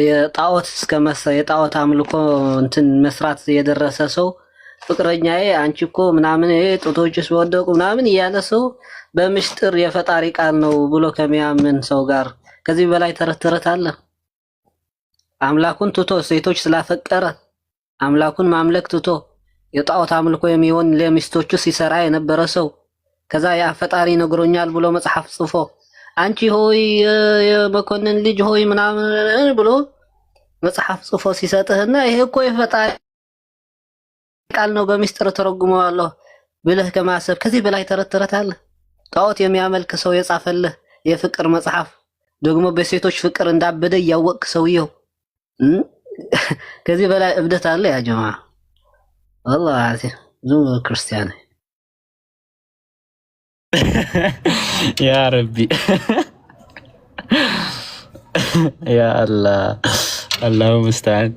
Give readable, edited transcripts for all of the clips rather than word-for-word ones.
የጣዖት የጣዖት አምልኮ እንትን መስራት የደረሰ ሰው ፍቅረኛዬ አንቺ እኮ ምናምን ጡቶችስ በወደቁ ምናምን እያለ ሰው በምስጢር የፈጣሪ ቃል ነው ብሎ ከሚያምን ሰው ጋር ከዚህ በላይ ተረት ተረት አለ? አምላኩን ትቶ ሴቶች ስላፈቀረ አምላኩን ማምለክ ትቶ የጣዖት አምልኮ የሚሆን ለሚስቶቹ ሲሰራ የነበረ ሰው ከዛ ያ ፈጣሪ ነግሮኛል ብሎ መጽሐፍ ጽፎ አንቺ ሆይ የመኮንን ልጅ ሆይ ምናምን ብሎ መጽሐፍ ጽፎ ሲሰጥህና ይሄ እኮ የፈጣሪ ቃል ነው በሚስጥር ተረጉመዋለሁ ብለህ ከማሰብ ከዚህ በላይ ተረት ተረት አለ? ጣዖት የሚያመልክ ሰው የጻፈልህ የፍቅር መጽሐፍ ደግሞ በሴቶች ፍቅር እንዳበደ እያወቅህ ሰውየው ከዚህ በላይ እብደት አለ? ያ ጀማ والله ብዙ ክርስቲያን ያ ረቢ ያ አላህ አላሁ ሙስተዓን።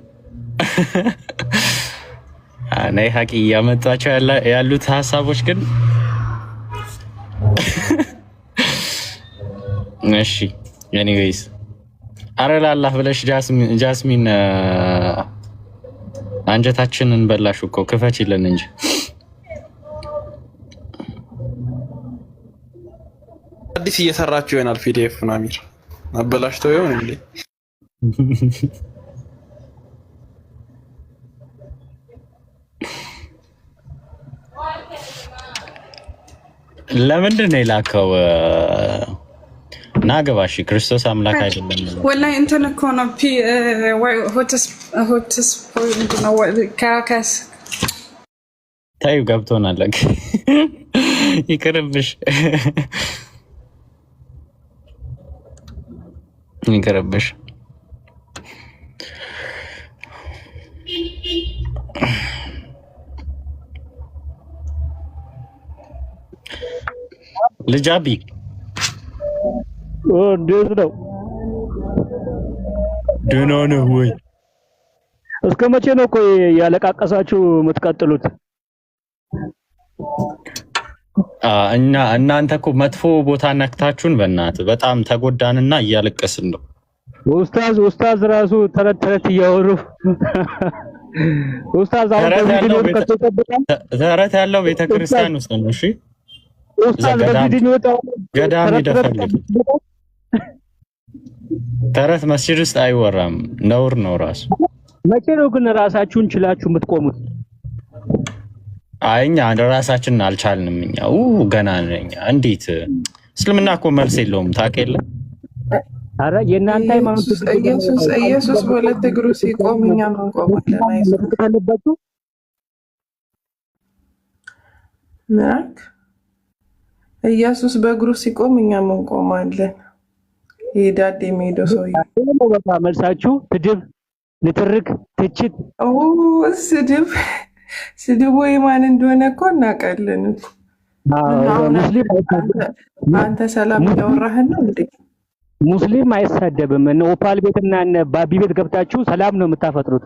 ናይ ሀቂ እያመጣቸው ያሉት ሀሳቦች ግን እሺ ኤኒዌይስ አረ ለአላህ ብለሽ ጃስሚን አንጀታችንን በላሽ እኮ ክፈችልን እንጂ አዲስ እየሰራችሁ ይሆናል። ፒዲኤፍ ናሚር አበላሽተው ይሆን እንዴ? ለምንድን ነው የላከው? ናገባሽ ክርስቶስ አምላክ አይደለም ወላሂ እንትን እኮ ነው ሆትስ ፖይንት ነው ካካስ ታዩ ገብቶናል። ይቅርብሽ ይቅርብሽ። ልጃቢ እንዴት ነው? ደህና ነህ ወይ? እስከ መቼ ነው ቆይ ያለቃቀሳችሁ የምትቀጥሉት? እናንተ እኮ መጥፎ ቦታ ነክታችሁን በእናትህ በጣም ተጎዳንና እያለቀስን ነው። ኡስታዝ ራሱ ተረት ተረት እያወሩ ኡስታዝ አሁን ተረት ያለው ቤተክርስቲያን ውስጥ ነው። እሺ ኡስታዝ በዚህ ነው ገዳም ይደፈልግ ተረት መስጂድ ውስጥ አይወራም፣ ነውር ነው ራሱ። መቼ ነው ግን ራሳችሁን ችላችሁ የምትቆሙት? አይኛ ራሳችንን አልቻልንም። እኛው ገና ነኝ። እንዴት እስልምና እኮ መልስ የለውም ታውቅ የለ? አረ የእናንተ ሃይማኖት ኢየሱስ በሁለት እግሩ ሲቆም እኛ እንቆማለን። አይሰለበቱ ናክ ኢየሱስ በእግሩ ሲቆም እኛ እንቆማለን። ይዳድ የሚሄደው ሰውዬው በቃ መልሳችሁ ስድብ፣ ንትርክ፣ ትችት። ስድቡ የማን እንደሆነ እኮ እናውቃለን። አንተ ሰላም እያወራህን ነው እንዴ? ሙስሊም አይሳደብም። እነ ኦፓል ቤትና እነ ባቢ ቤት ገብታችሁ ሰላም ነው የምታፈጥሩት።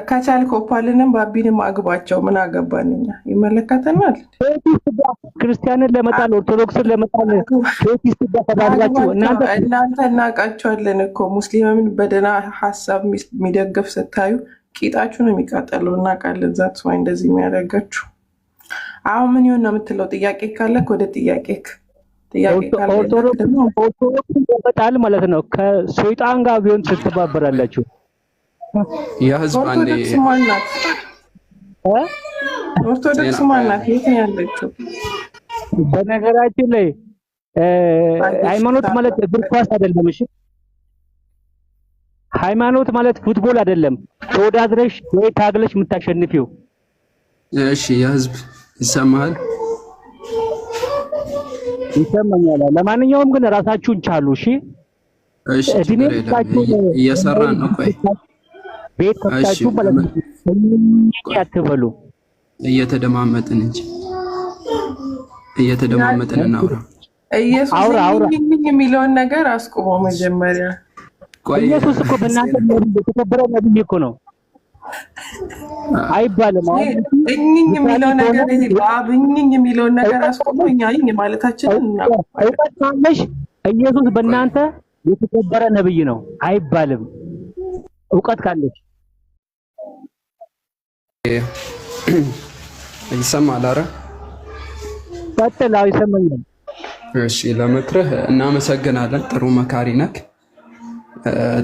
ከቻልክ ኦፓልንም ባቢንም አግባቸው። ምን አገባን እኛ? ይመለከተናል። ክርስቲያንን ለመጣል ኦርቶዶክስን ለመጣል ቴዎቲስት ተባባላችሁ እናንተ እናውቃቸዋለን እኮ። ሙስሊምን በደህና ሀሳብ የሚደግፍ ስታዩ ቂጣችሁ ነው የሚቃጠለው። እናውቃለን። ዛት ዋይ እንደዚህ የሚያደርጋችሁ። አሁን ምን ይሆን ነው የምትለው? ጥያቄ ካለክ ወደ ጥያቄክ ኦርቶዶክስን ለመጣል ማለት ነው ከሰይጣን ጋር ቢሆን ትተባበራላችሁ። የህዝብ አንዴ ኦርቶዶክስ ማናት? የት ነው ያለችው? በነገራችን ላይ ሃይማኖት ማለት እግር ኳስ አይደለም። እሺ ሃይማኖት ማለት ፉትቦል አይደለም። ተወዳድረሽ ወይ ታግለሽ የምታሸንፊው። እሺ የህዝብ ይሰማል? ይሰማኛል። ለማንኛውም ግን ራሳችሁን ቻሉ። እሺ እየሰራን ነው። ቆይ ቤት ከፍታችሁ ማለት ነው አትበሉ። እየተደማመጥን እናውራ። ኢየሱስ የሚለውን ነገር አስቆሞ መጀመሪያ። ኢየሱስ እኮ በእናንተ የተከበረ ነብይ እኮ ነው አይባልም። የሚለውን ነገር አስቆሞ እኛ ማለታችንን እናውቃለን። ኢየሱስ በእናንተ የተከበረ ነብይ ነው አይባልም። እውቀት ካለች ይሰማል። ኧረ ቀጥላው ይሰማኛል። እሺ ለምክርህ እናመሰግናለን። ጥሩ መካሪ ነክ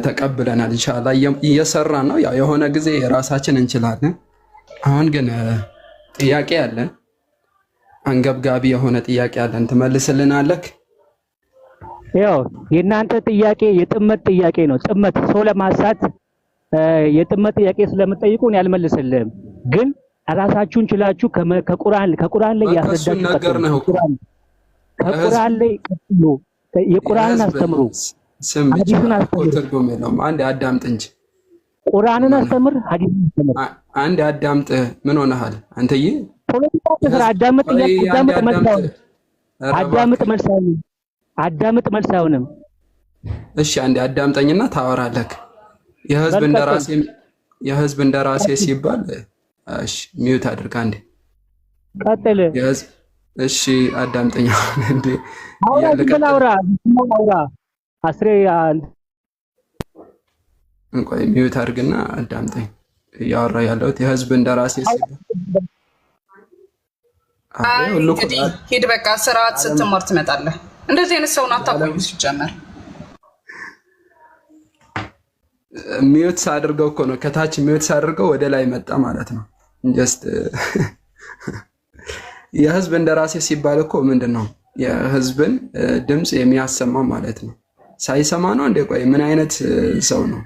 ተቀብለናል። ኢንሻአላህ እየሰራን ነው። ያው የሆነ ጊዜ ራሳችን እንችላለን። አሁን ግን ጥያቄ አለን፣ አንገብጋቢ የሆነ ጥያቄ አለን። ትመልስልናለህ? ያው የእናንተ ጥያቄ የጥመት ጥያቄ ነው። ጥመት ሰው ለማሳት የጥመት ጥያቄ ስለምትጠይቁ እኔ አልመልስልህም። ግን ራሳችሁን ችላችሁ ከቁርአን ላይ ያስረዳችሁ ከቁርአን ላይ ቀጥሉ። የቁርአንን አስተምሩ፣ ሐዲሱን አስተምሩ። ትርጉም የለውም። አንድ አዳምጥ እንጂ ቁርአንን አስተምር፣ ሐዲሱን አስተምር። አንድ አዳምጥ። ምን ሆነሃል አንተዬ? ፖለቲካ ተስራ አዳምጥ መልስ አይሆንም። እሺ አንድ አዳምጠኝና ታወራለህ። የህዝብ እንደራሴ ሲባል እሺ ሚውት አድርግ አንዴ። ቀጥል። እሺ አዳምጠኛ እንዴ አውራ አስሬ እንቆይ ሚውት አድርግና አዳምጠኝ። እያወራ ያለሁት የህዝብ እንደራሴ ሲባል ሂድ በቃ ስርዓት ስትማር ትመጣለህ። እንደዚህ አይነት ሰውን አታቆዩ። ሲጀመር ሚውት ሳድርገው እኮ ነው ከታች ሚውት ሳድርገው ወደ ላይ መጣ ማለት ነው። ጀስት የህዝብ እንደራሴ ሲባል እኮ ምንድን ነው? የህዝብን ድምፅ የሚያሰማው ማለት ነው። ሳይሰማ ነው እንዴ? ቆይ ምን አይነት ሰው ነው?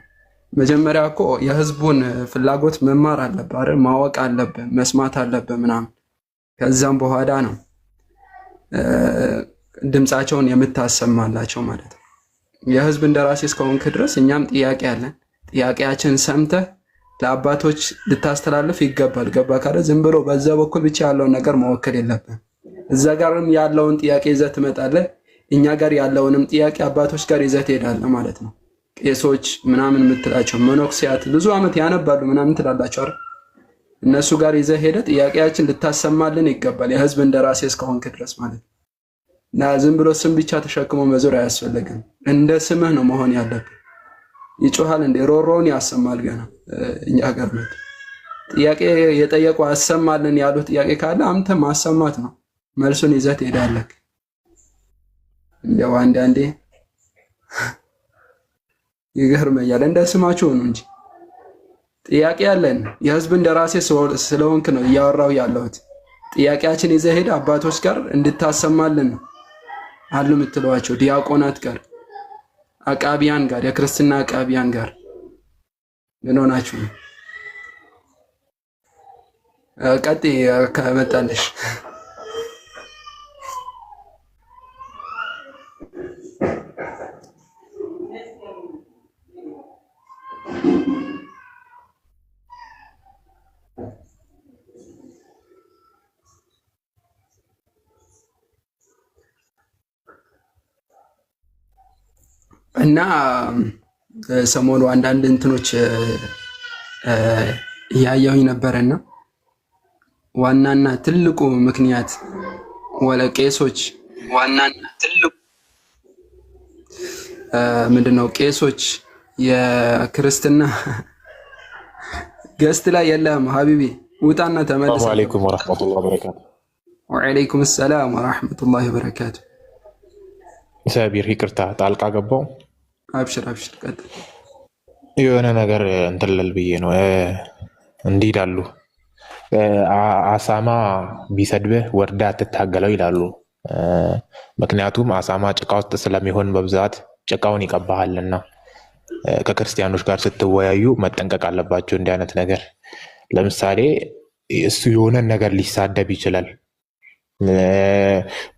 መጀመሪያ እኮ የህዝቡን ፍላጎት መማር አለብህ አይደል? ማወቅ አለብህ፣ መስማት አለብህ ምናምን። ከዛም በኋላ ነው ድምፃቸውን የምታሰማላቸው ማለት ነው። የህዝብ እንደራሴ እስከሆንክ ድረስ እኛም ጥያቄ አለን። ጥያቄያችን ሰምተህ ለአባቶች ልታስተላልፍ ይገባል። ገባ ካለ ዝም ብሎ በዛ በኩል ብቻ ያለውን ነገር መወከል የለብን። እዛ ጋርም ያለውን ጥያቄ ይዘህ ትመጣለህ፣ እኛ ጋር ያለውንም ጥያቄ አባቶች ጋር ይዘህ ትሄዳለህ ማለት ነው። ቄሶች ምናምን የምትላቸው መነኩሲያት ብዙ ዓመት ያነባሉ ምናምን ትላላቸው አይደል? እነሱ ጋር ይዘህ ሄደህ ጥያቄያችን ልታሰማልን ይገባል፣ የህዝብ እንደራሴ እስከሆንክ ድረስ ማለት ነው። እና ዝም ብሎ ስም ብቻ ተሸክሞ መዞር አያስፈልግም። እንደ ስምህ ነው መሆን ያለብህ። ይጮሃል እንደ ሮሮውን ያሰማል። ገና እኛ ሀገር ነው ጥያቄ የጠየቁ አሰማልን ያሉት ጥያቄ ካለ አንተ ማሰማት ነው፣ መልሱን ይዘህ ትሄዳለህ። እንደው አንዳንዴ ይገርመኛል። እንደ ስማችሁ ነው እንጂ ጥያቄ ያለን የህዝብ እንደራሴ ስለሆንክ ነው እያወራው ያለሁት። ጥያቄያችን ይዘህ ሄደህ አባቶች ጋር እንድታሰማልን ነው አሉ የምትለዋቸው ዲያቆናት ጋር፣ አቃቢያን ጋር፣ የክርስትና አቃቢያን ጋር ምን ሆናችሁ ነው? ቀጥይ ከመጣልሽ እና ሰሞኑ አንዳንድ እንትኖች እያየሁኝ ነበረና ዋናና ትልቁ ምክንያት ቄሶች ዋናና ትልቁ ምንድነው? ቄሶች የክርስትና ገስት ላይ የለም ሀቢቢ ውጣና ተመለስ። ወአለይኩም ወራህመቱላሂ ወበረካቱ። ወአለይኩም ሰላም ወራህመቱላሂ ወበረካቱ። ሰቢር ይቅርታ ጣልቃ ገባው። አብሽር አብሽር ቀጥል። የሆነ ነገር እንትን ልል ብዬ ነው። እንዲህ ይላሉ፣ አሳማ ቢሰድብህ ወርዳ አትታገለው ይላሉ። ምክንያቱም አሳማ ጭቃ ውስጥ ስለሚሆን በብዛት ጭቃውን ይቀባሃልና ከክርስቲያኖች ጋር ስትወያዩ መጠንቀቅ አለባቸው እንዲህ አይነት ነገር። ለምሳሌ እሱ የሆነን ነገር ሊሳደብ ይችላል፣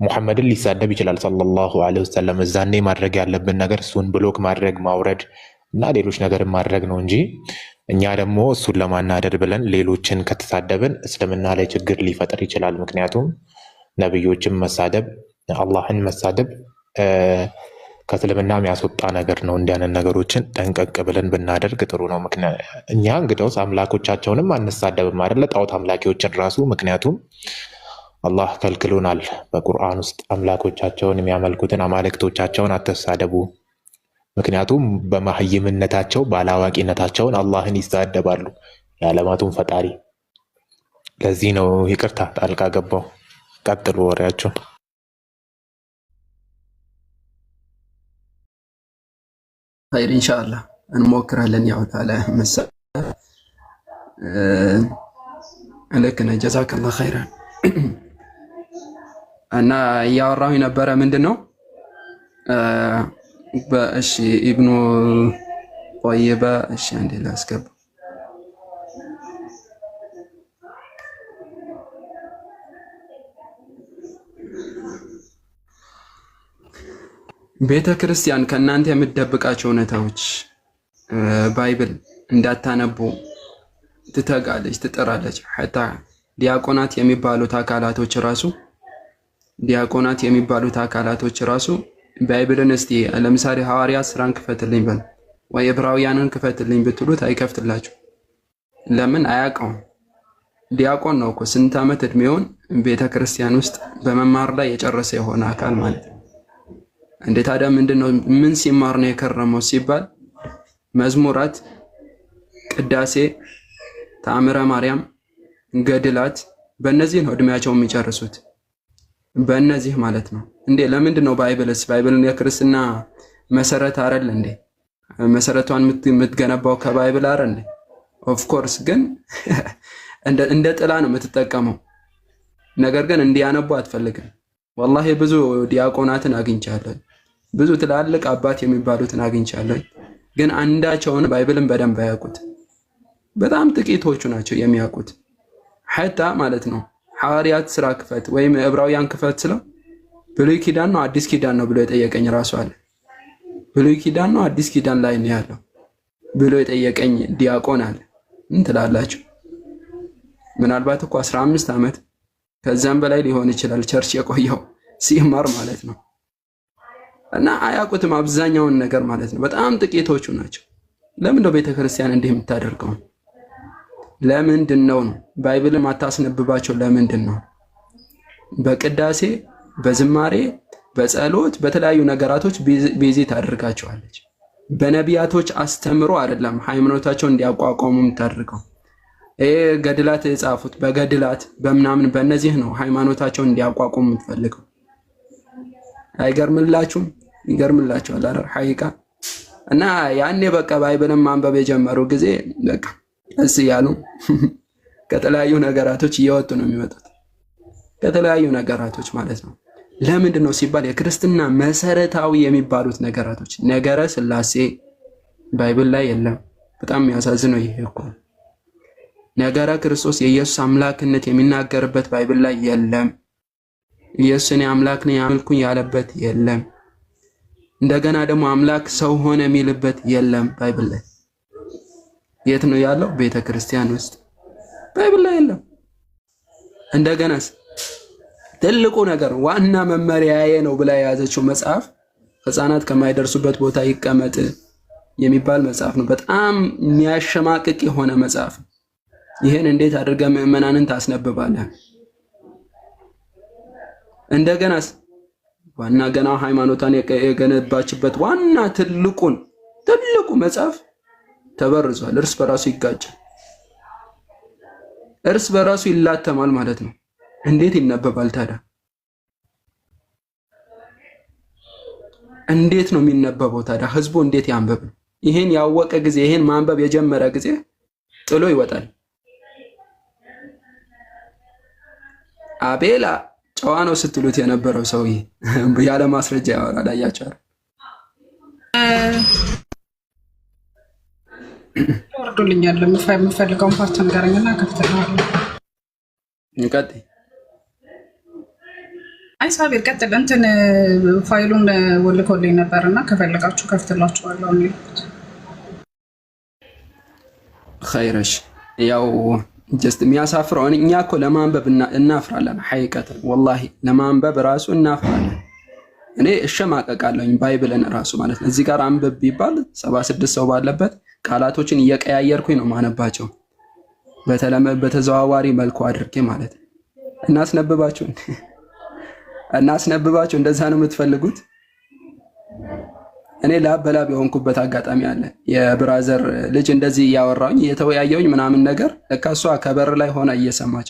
ሙሐመድን ሊሳደብ ይችላል ሰለላሁ ዐለይሂ ወሰለም። እዛኔ ማድረግ ያለብን ነገር እሱን ብሎክ ማድረግ ማውረድ እና ሌሎች ነገር ማድረግ ነው እንጂ እኛ ደግሞ እሱን ለማናደድ ብለን ሌሎችን ከተሳደብን እስልምና ላይ ችግር ሊፈጠር ይችላል። ምክንያቱም ነብዮችን መሳደብ፣ አላህን መሳደብ ከእስልምና የሚያስወጣ ነገር ነው። እንዲያንን ነገሮችን ጠንቀቅ ብለን ብናደርግ ጥሩ ነው። እኛ እንግዲያውስ አምላኮቻቸውንም አንሳደብም አይደለ? ጣዖት አምላኪዎችን ራሱ ምክንያቱም አላህ ከልክሎናል በቁርአን ውስጥ አምላኮቻቸውን የሚያመልኩትን አማልክቶቻቸውን አትሳደቡ፣ ምክንያቱም በማህይምነታቸው ባላዋቂነታቸውን አላህን ይሳደባሉ፣ የዓለማቱን ፈጣሪ። ለዚህ ነው ይቅርታ ጣልቃ ገባው። ቀጥሉ ወሬያቸውን። ኸይር ኢንሻአላህ እንሞክራለን። ያው ታላ መሰለ ልክ ነህ። ጀዛከላህ ኸይራን። እና እያወራሁ የነበረ ምንድን ነው በእሺ ኢብኑ ቆይባ እሺ አንዴ ላስገባ። ቤተ ክርስቲያን ከእናንተ የምትደብቃቸው እውነታዎች ባይብል እንዳታነቡ ትተጋለች፣ ትጥራለች። ሐታ ዲያቆናት የሚባሉት አካላቶች ራሱ ባይብልን እስቲ ለምሳሌ ሐዋርያት ስራን ክፈትልኝ በል ወይ ዕብራውያንን ክፈትልኝ ብትሉት አይከፍትላችሁ። ለምን? አያውቀውም። ዲያቆን ነው እኮ ስንት ዓመት እድሜውን ቤተ ክርስቲያን ውስጥ በመማር ላይ የጨረሰ የሆነ አካል ማለት ነው። እንዴ ታዲያ ምንድነው? ምን ሲማር ነው የከረመው ሲባል መዝሙራት፣ ቅዳሴ፣ ተአምረ ማርያም፣ ገድላት በእነዚህ ነው እድሜያቸው የሚጨርሱት። በእነዚህ ማለት ነው። እንዴ ለምንድን ነው ባይብልን የክርስትና መሰረት አይደል እንዴ? መሰረቷን የምትገነባው ከባይብል አይደል እንዴ? ኦፍ ኮርስ ግን እንደ ጥላ ነው የምትጠቀመው። ነገር ግን እንዲያነቡ አትፈልግም። ወላሂ ብዙ ዲያቆናትን አግኝቻለሁ፣ ብዙ ትላልቅ አባት የሚባሉትን አግኝቻለሁ። ግን አንዳቸውን ባይብልን በደንብ አያውቁት። በጣም ጥቂቶቹ ናቸው የሚያውቁት። ሐታ ማለት ነው ሐዋርያት ስራ ክፈት ወይም ዕብራውያን ክፈት ስለው ብሉይ ኪዳን ነው አዲስ ኪዳን ነው ብሎ የጠየቀኝ ራሱ አለ። ብሉይ ኪዳን ነው አዲስ ኪዳን ላይ ነው ያለው ብሎ የጠየቀኝ ዲያቆን አለ። ምን ትላላችሁ? ምናልባት እኮ 15 ዓመት ከዛም በላይ ሊሆን ይችላል ቸርች የቆየው ሲማር ማለት ነው። እና አያውቁትም አብዛኛውን ነገር ማለት ነው። በጣም ጥቂቶቹ ናቸው። ለምን ነው ቤተክርስቲያን እንዲህ የምታደርገው? ለምንድን ነው ባይብልን ማታስነብባቸው? ለምንድን ነው? በቅዳሴ በዝማሬ በጸሎት በተለያዩ ነገራቶች ቢዚ ታደርጋቸዋለች። በነቢያቶች አስተምሮ አይደለም ሃይማኖታቸውን እንዲያቋቋሙ የምታደርገው። ገድላት የጻፉት በገድላት በምናምን በእነዚህ ነው ሃይማኖታቸውን እንዲያቋቁሙ የምትፈልገው። አይገርምላችሁም? ይገርምላችኋል አይደል? ሐቂቃ እና ያኔ በቃ ባይብልን ማንበብ የጀመሩ ጊዜ በቃ እስ ያሉ ከተለያዩ ነገራቶች እየወጡ ነው የሚመጡት። ከተለያዩ ነገራቶች ማለት ነው። ለምንድን ነው ሲባል የክርስትና መሰረታዊ የሚባሉት ነገራቶች ነገረ ስላሴ ባይብል ላይ የለም። በጣም የሚያሳዝነው ይሄ እኮ ነገረ ክርስቶስ የኢየሱስ አምላክነት የሚናገርበት ባይብል ላይ የለም። ኢየሱስ እኔ አምላክ ነኝ አምልኩኝ ያለበት የለም። እንደገና ደግሞ አምላክ ሰው ሆነ የሚልበት የለም ባይብል ላይ። የት ነው ያለው? ቤተ ክርስቲያን ውስጥ ባይብል ላይ የለም። እንደገናስ ትልቁ ነገር ዋና መመሪያዬ ነው ብላ የያዘችው መጽሐፍ ሕፃናት ከማይደርሱበት ቦታ ይቀመጥ የሚባል መጽሐፍ ነው። በጣም የሚያሸማቅቅ የሆነ መጽሐፍ። ይሄን እንዴት አድርገህ ምዕመናንን ታስነብባለህ? እንደገናስ ዋና ገና ሃይማኖቷን የገነባችበት ዋና ትልቁ መጽሐፍ ተበርዟል። እርስ በራሱ ይጋጫል፣ እርስ በራሱ ይላተማል ማለት ነው። እንዴት ይነበባል ታዲያ? እንዴት ነው የሚነበበው ታዲያ? ህዝቡ እንዴት ያንበብ? ይሄን ያወቀ ጊዜ ይሄን ማንበብ የጀመረ ጊዜ ጥሎ ይወጣል። አቤላ ጨዋ ነው ስትሉት የነበረው ሰውዬ ያለ ማስረጃ ያወራል። አያችኋል? ወርዶልኛል። የምፈልገውን ፓርት ንገረኝና ከፍተናለሁ። እንቀጥል። አይ ሳቢር ቀጥል። እንትን ፋይሉን ወልኮልኝ ነበርና ከፈለጋችሁ ከፍትላችኋለሁ ነው ያልኩት። ኸይረሽ ያው ጀስት የሚያሳፍረው እኛ እኮ ለማንበብ እናፍራለን። ሐቂቀተን ወላሂ ለማንበብ ራሱ እናፍራለን። እኔ እሸማቀቃለሁኝ ባይብልን ራሱ ማለት ነው። እዚህ ጋር አንብብ ቢባል 76 ሰው ባለበት ቃላቶችን እየቀያየርኩኝ ነው ማነባቸው፣ በተዘዋዋሪ መልኩ አድርጌ ማለት ነው። እናስነብባችሁ እንደዛ ነው የምትፈልጉት? እኔ ላበላብ የሆንኩበት አጋጣሚ አለ። የብራዘር ልጅ እንደዚህ እያወራኝ እየተወያየውኝ ምናምን ነገር ለካ እሷ ከበር ላይ ሆና እየሰማች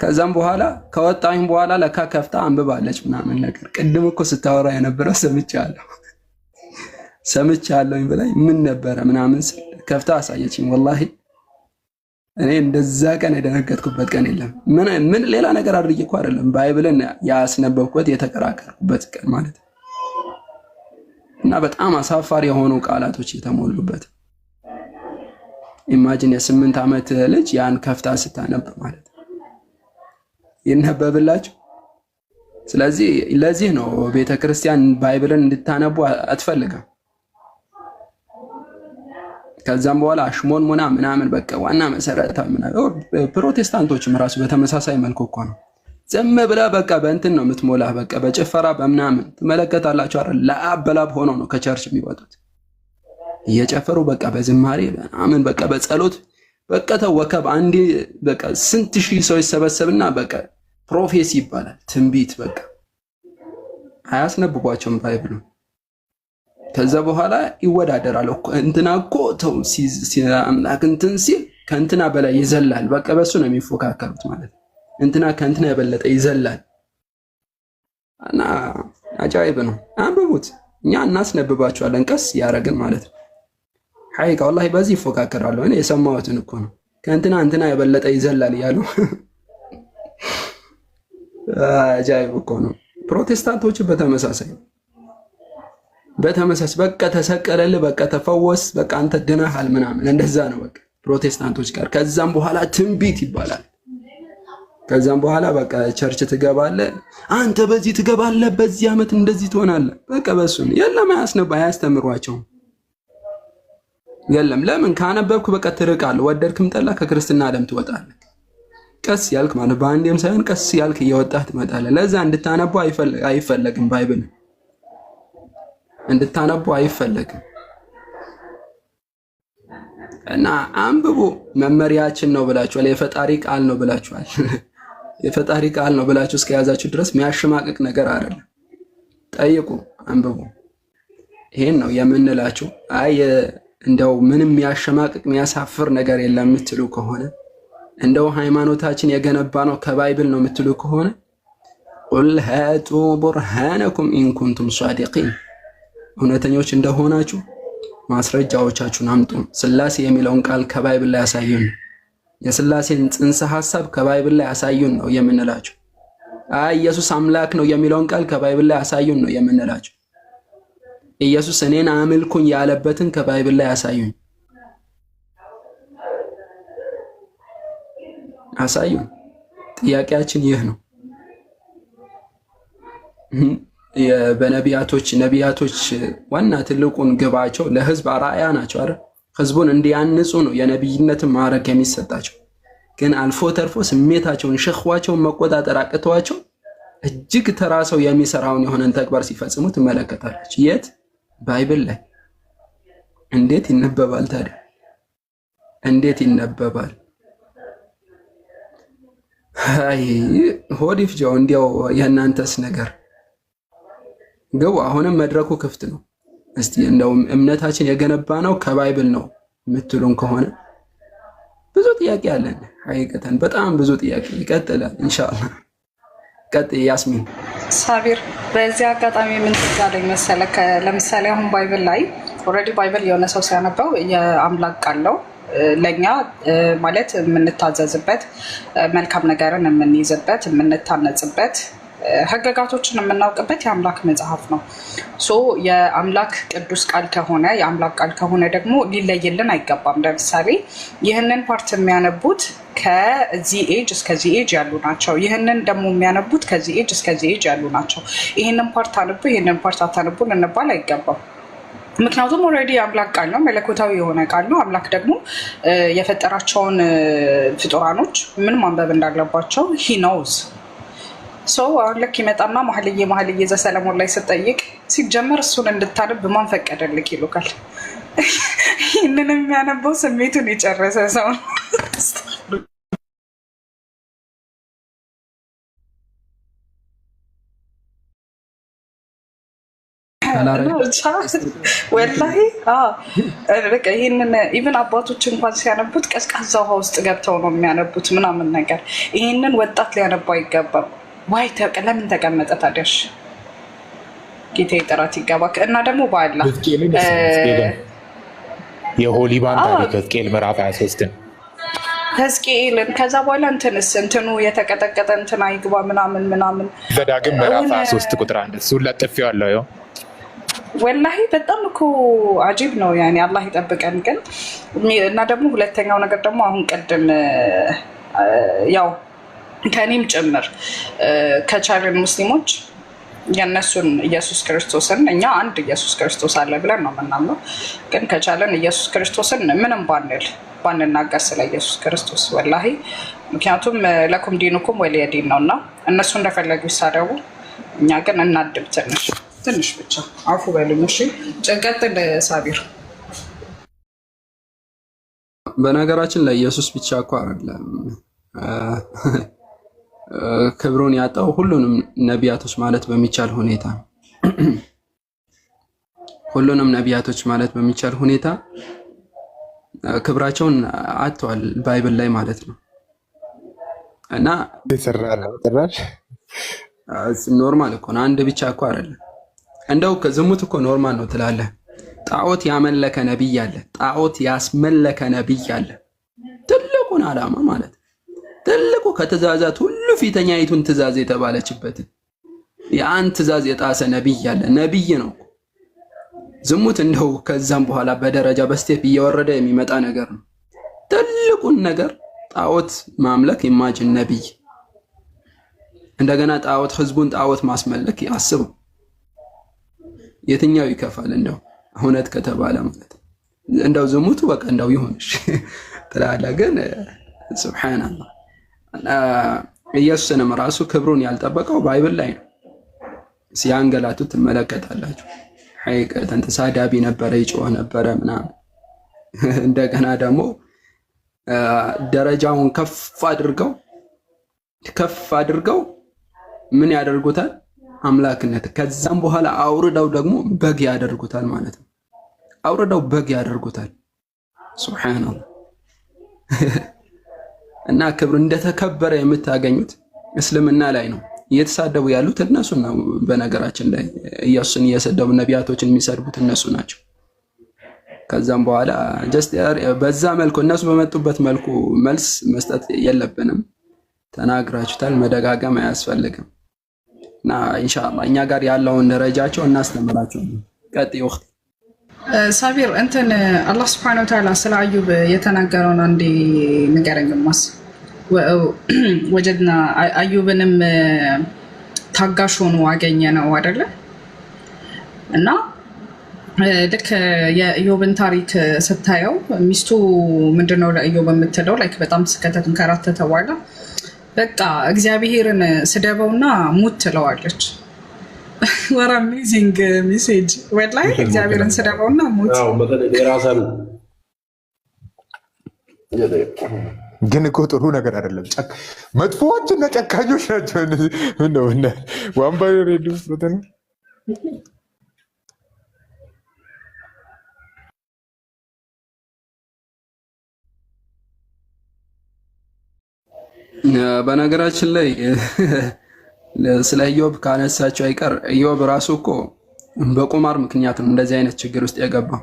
ከዛም በኋላ ከወጣኝ በኋላ ለካ ከፍታ አንብባለች ምናምን ነገር። ቅድም እኮ ስታወራ የነበረው ሰምቻለሁኝ ብላኝ ምን ነበረ ምናምን ከፍታ አሳየችኝ። ወላሂ እኔ እንደዛ ቀን የደነገጥኩበት ቀን የለም። ምን ሌላ ነገር አድርጌ እኮ አይደለም፣ ባይብልን ያስነበብኩት የተከራከርኩበት ቀን ማለት ነው። እና በጣም አሳፋሪ የሆኑ ቃላቶች የተሞሉበት ኢማጂን የ8 ዓመት ልጅ ያን ከፍታ ስታነብ ማለት ይነበብላችሁ። ስለዚህ ለዚህ ነው ቤተክርስቲያን ባይብልን እንድታነቡ አትፈልግም። ከዛም በኋላ አሽሞንሙና ምናምን በቃ ዋና መሰረታዊ ምናምን ፕሮቴስታንቶችም ራሱ በተመሳሳይ መልኩ እኮ ነው። ዝም ብላ በቃ በእንትን ነው የምትሞላ፣ በቃ በጭፈራ በምናምን ትመለከታላችሁ አይደል? ለአበላብ ሆኖ ነው ከቸርች የሚወጡት እየጨፈሩ በቃ በዝማሬ ምናምን በቃ በጸሎት በቃ ተወከብ አንዴ በቃ ስንት ሺህ ሰው ይሰበሰብና በቃ ፕሮፌሲ ይባላል ትንቢት በቃ አያስነብቧቸውም ባይብሉ። ከዛ በኋላ ይወዳደራል እኮ እንትና እኮ ተው አምላክ እንትን ሲል ከእንትና በላይ ይዘላል። በቃ በሱ ነው የሚፎካከሩት ማለት ነው። እንትና ከእንትና የበለጠ ይዘላል እና አጃይብ ነው። አንብቡት፣ እኛ እናስነብባቸዋለን ቀስ ያረግን ማለት ነው። ሐቂቃ ወላሂ በዚህ ይፎካከራሉ። እኔ የሰማሁትን እኮ ነው። ከእንትና እንትና የበለጠ ይዘላል እያሉ አጃይብ እኮ ነው። ፕሮቴስታንቶች በተመሳሳይ በቃ ተሰቀለልህ፣ በቃ ተፈወስ፣ በቃ አንተ ድነሃል ምናምን እንደዛ ነው በቃ ፕሮቴስታንቶች ጋር። ከዛም በኋላ ትንቢት ይባላል። ከዛም በኋላ በቃ ቸርች ትገባለህ፣ አንተ በዚህ ትገባለህ፣ በዚህ ዓመት እንደዚህ ትሆናለህ። በቃ በሱን የለም አያስተምሯቸውም። የለም ለምን ካነበብክ በቃ ትርቃለህ። ወደድክም ጠላ ከክርስትና ዓለም ትወጣለህ። ቀስ ያልክ ማለት በአንዴም ሳይሆን ቀስ ያልክ እየወጣህ ትመጣለህ። ለዛ እንድታነቡ አይፈለግም። ባይብል እንድታነቡ አይፈለግም። እና አንብቡ፣ መመሪያችን ነው ብላችኋል። የፈጣሪ ቃል ነው ብላችኋል። የፈጣሪ ቃል ነው ብላችሁ እስከያዛችሁ ድረስ የሚያሸማቅቅ ነገር አይደለም። ጠይቁ፣ አንብቡ። ይሄን ነው የምንላችሁ። አይ እንደው ምንም የሚያሸማቅቅ የሚያሳፍር ነገር የለም የምትሉ ከሆነ እንደው ሃይማኖታችን የገነባ ነው ከባይብል ነው የምትሉ ከሆነ ቁል ሃቱ ቡርሃነኩም ኢን ኩንቱም ሷዲቂን፣ እውነተኞች እንደሆናችሁ ማስረጃዎቻችሁን አምጡ። ስላሴ የሚለውን ቃል ከባይብል ላይ ያሳዩን፣ የስላሴን ጽንሰ ሐሳብ ከባይብል ላይ ያሳዩን ነው የምንላችሁ። አይ ኢየሱስ አምላክ ነው የሚለውን ቃል ከባይብል ላይ ያሳዩን ነው የምንላችሁ። ኢየሱስ እኔን አምልኩኝ ያለበትን ከባይብል ላይ ያሳዩን፣ አሳዩን። ጥያቄያችን ይህ ነው። ነቢያቶች ዋና ትልቁን ግባቸው ለህዝብ አርአያ ናቸው አይደል? ህዝቡን እንዲያንጹ ነው የነቢይነትን ማዕረግ የሚሰጣቸው። ግን አልፎ ተርፎ ስሜታቸውን ሸኽዋቸውን መቆጣጠር አቅተዋቸው እጅግ ተራ ሰው የሚሰራውን የሆነን ተግባር ሲፈጽሙ ትመለከታለች። የት? ባይብል ላይ። እንዴት ይነበባል ታዲያ? እንዴት ይነበባል? አይ ሆድ ይፍጃው። እንዲያው የእናንተስ ነገር ግቡ። አሁንም መድረኩ ክፍት ነው። እስቲ እንደው እምነታችን የገነባ ነው ከባይብል ነው የምትሉን ከሆነ ብዙ ጥያቄ አለን። ሐቂቀተን በጣም ብዙ ጥያቄ ይቀጥላል። ኢንሻአላህ ቀጥይ ያስሚን። ሳቢር በዚህ አጋጣሚ ምን ትጋለኝ መሰለህ? ለምሳሌ አሁን ባይብል ላይ ኦልሬዲ ባይብል የሆነ ሰው ሲያነበው የአምላክ ቃል ነው ለኛ ማለት የምንታዘዝበት፣ መልካም ነገርን የምንይዝበት፣ የምንታነጽበት፣ ህገጋቶችን የምናውቅበት የአምላክ መጽሐፍ ነው። ሶ የአምላክ ቅዱስ ቃል ከሆነ የአምላክ ቃል ከሆነ ደግሞ ሊለይልን አይገባም። ለምሳሌ ይህንን ፓርት የሚያነቡት ከዚህ ኤጅ እስከዚህ ኤጅ ያሉ ናቸው። ይህንን ደግሞ የሚያነቡት ከዚህ ኤጅ እስከዚህ ኤጅ ያሉ ናቸው። ይህንን ፓርት አንቡ፣ ይህንን ፓርት አታነቡ ልንባል አይገባም። ምክንያቱም ኦልሬዲ የአምላክ ቃል ነው፣ መለኮታዊ የሆነ ቃል ነው። አምላክ ደግሞ የፈጠራቸውን ፍጡራኖች ምን ማንበብ እንዳለባቸው ሂ ኖውዝ። ሰው አሁን ልክ ይመጣና መኃልየ ዘሰሎሞን ላይ ስጠይቅ ሲጀመር እሱን እንድታነብ ማን ፈቀደልክ ይሉካል። ይህንን የሚያነበው ስሜቱን የጨረሰ ሰው ወላሂ በቃ ይህንን ኢቨን አባቶች እንኳን ሲያነቡት ቀዝቃዛ ውሃ ውስጥ ገብተው ነው የሚያነቡት ምናምን ነገር። ይህንን ወጣት ሊያነቡ አይገባም። ዋይ ለምን ተቀመጠ ታዲያሽ? ጌታ ጥራት ይገባ እና ደግሞ በአላ የሆሊባን ታሪክ ሕዝቅኤል ምዕራፍ 23 ሕዝቅኤልን ከዛ በኋላ እንትኑ የተቀጠቀጠ እንትን አይግባ ምናምን ምናምን ዘዳግም ምዕራፍ 23 ቁጥር 1 እሱን ለጥፌዋለሁ። ያው ወላሂ በጣም እኮ አጂብ ነው። ያኔ አላህ ይጠብቀን። ግን እና ደግሞ ሁለተኛው ነገር ደግሞ አሁን ቅድም ያው ከኔም ጭምር ከቻለን ሙስሊሞች የእነሱን ኢየሱስ ክርስቶስን እኛ አንድ ኢየሱስ ክርስቶስ አለ ብለን ነው የምናምነው። ግን ከቻለን ኢየሱስ ክርስቶስን ምንም ባንናገር ስለ ኢየሱስ ክርስቶስ ወላሂ፣ ምክንያቱም ለኩም ዲኑኩም ወሊየ ዲን ነው እና እነሱ እንደፈለጉ ይሳደቡ፣ እኛ ግን እናድብ ትንሽ ብቻ አፉ በሉኝ። እሺ ጭንቀጥል ሳቢር። በነገራችን ላይ ኢየሱስ ብቻ እኮ አይደለም ክብሩን ያጣው ሁሉንም ነቢያቶች ማለት በሚቻል ሁኔታ ሁሉንም ነቢያቶች ማለት በሚቻል ሁኔታ ክብራቸውን አጥተዋል ባይብል ላይ ማለት ነው። እና ኖርማል እኮ ነው። አንድ ብቻ እኮ አይደለም። እንደው ዝሙት እኮ ኖርማል ነው ትላለህ። ጣዖት ያመለከ ነብይ አለ፣ ጣዖት ያስመለከ ነብይ አለ። ትልቁን ዓላማ ማለት ትልቁ ከትእዛዛት ሁሉ ፊተኛይቱን ትእዛዝ የተባለችበትን ያን ትእዛዝ የጣሰ ነብይ አለ። ነብይ ነው። ዝሙት እንደው ከዛም በኋላ በደረጃ በስቴፕ እየወረደ የሚመጣ ነገር ነው። ትልቁን ነገር ጣዖት ማምለክ ኢማጂን ነብይ፣ እንደገና ጣዖት ህዝቡን ጣዖት ማስመለክ ያስበው። የትኛው ይከፋል? እንደው እውነት ከተባለ ማለት እንደው ዝሙቱ በቃ እንደው ይሁንሽ ትላለህ። ግን ሱብሃንአላህ ኢየሱስንም ራሱ ክብሩን ያልጠበቀው ባይብል ላይ ነው። ሲያንገላቱት ትመለከታላችሁ። ሐቂቀተን ተሳዳቢ ነበረ፣ ይጮህ ነበረ ምናምን። እንደገና ደግሞ ደረጃውን ከፍ አድርገው ምን ያደርጉታል? አምላክነት። ከዛም በኋላ አውርደው ደግሞ በግ ያደርጉታል ማለት ነው። አውርደው በግ ያደርጉታል። ሱብሃንአላህ። እና ክብር እንደተከበረ የምታገኙት እስልምና ላይ ነው። እየተሳደቡ ያሉት እነሱ ነው። በነገራችን ላይ ኢየሱስን እየሰደቡ ነቢያቶችን የሚሰድቡት እነሱ ናቸው። ከዛም በኋላ በዛ መልኩ እነሱ በመጡበት መልኩ መልስ መስጠት የለብንም። ተናግራችሁታል፣ መደጋገም አያስፈልግም። እና ኢንሻአላህ እኛ ጋር ያለውን ደረጃቸው እናስተምራቸው። ቀጥይ ወቅት ሳቢር አላህ Subhanahu Wa Ta'ala ስለ አዩብ የተናገረውን አንዴ ንገረኝማስ። ወጀድና አዩብንም ታጋሽ ሆኖ አገኘ ነው አይደለ? እና ልክ የኢዮብን ታሪክ ስታየው ሚስቱ ምንድነው ለኢዮብ የምትለው ላይክ በጣም ስከተቱን ከራተተ በኋላ በቃ እግዚአብሔርን ስደበውና ሙት ትለዋለች። ወራ አሜዚንግ ሜሴጅ ወላሂ። እግዚአብሔርን ስደበውና ሙት። ግን እኮ ጥሩ ነገር አይደለም። መጥፎዎች እና ጨካኞች ናቸው። ነው እና ዋምባይ ሬዲ ወተን በነገራችን ላይ ስለ ኢዮብ ካነሳቸው አይቀር ኢዮብ ራሱ እኮ በቁማር ምክንያት ነው እንደዚህ አይነት ችግር ውስጥ የገባው።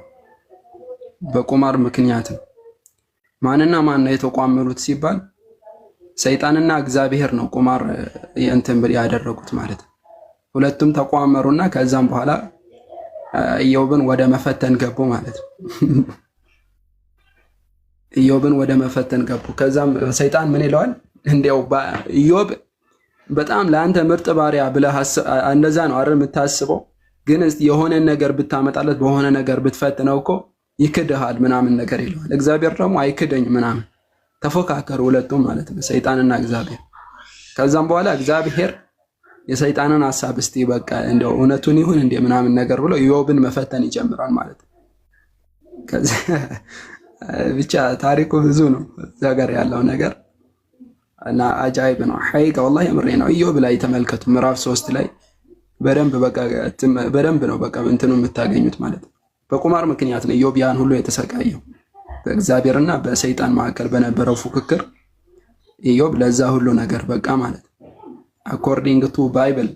በቁማር ምክንያት ነው። ማንና ማን ነው የተቋመሩት ሲባል ሰይጣንና እግዚአብሔር ነው ቁማር ያደረጉት ማለት ነው። ሁለቱም ተቋመሩና ከዛም በኋላ ኢዮብን ወደ መፈተን ገቡ ማለት ነው። ኢዮብን ወደ መፈተን ገቡ። ከዛም ሰይጣን ምን ይለዋል? እንዲያው ኢዮብ በጣም ለአንተ ምርጥ ባሪያ ብለህ እንደዛ ነው አይደል የምታስበው? ግን የሆነ ነገር ብታመጣለት በሆነ ነገር ብትፈትነው እኮ ይክድሃል ምናምን ነገር ይለዋል። እግዚአብሔር ደግሞ አይክደኝ ምናምን። ተፎካከሩ ሁለቱም ማለት ነው፣ ሰይጣንና እግዚአብሔር። ከዛም በኋላ እግዚአብሔር የሰይጣንን ሐሳብ እስቲ በቃ እንደው እውነቱን ይሁን እንደ ምናምን ነገር ብሎ ኢዮብን መፈተን ይጀምራል ማለት ነው። ከዛ ብቻ ታሪኩ ብዙ ነው እዛ ጋር ያለው ነገር እና አጃይብ ነው። ሐቂቃ ወላሂ የምሬ ነው። ኢዮብ ላይ ተመልከቱ፣ ምዕራፍ 3 ላይ በደንብ ነው በቃ እንትኑ የምታገኙት ማለት ነው። በቁማር ምክንያት ነው ኢዮብ ያን ሁሉ የተሰቃየው። በእግዚአብሔርና በሰይጣን መካከል በነበረው ፉክክር ኢዮብ ለዛ ሁሉ ነገር በቃ ማለት ነው። አኮርዲንግ ቱ ባይብል።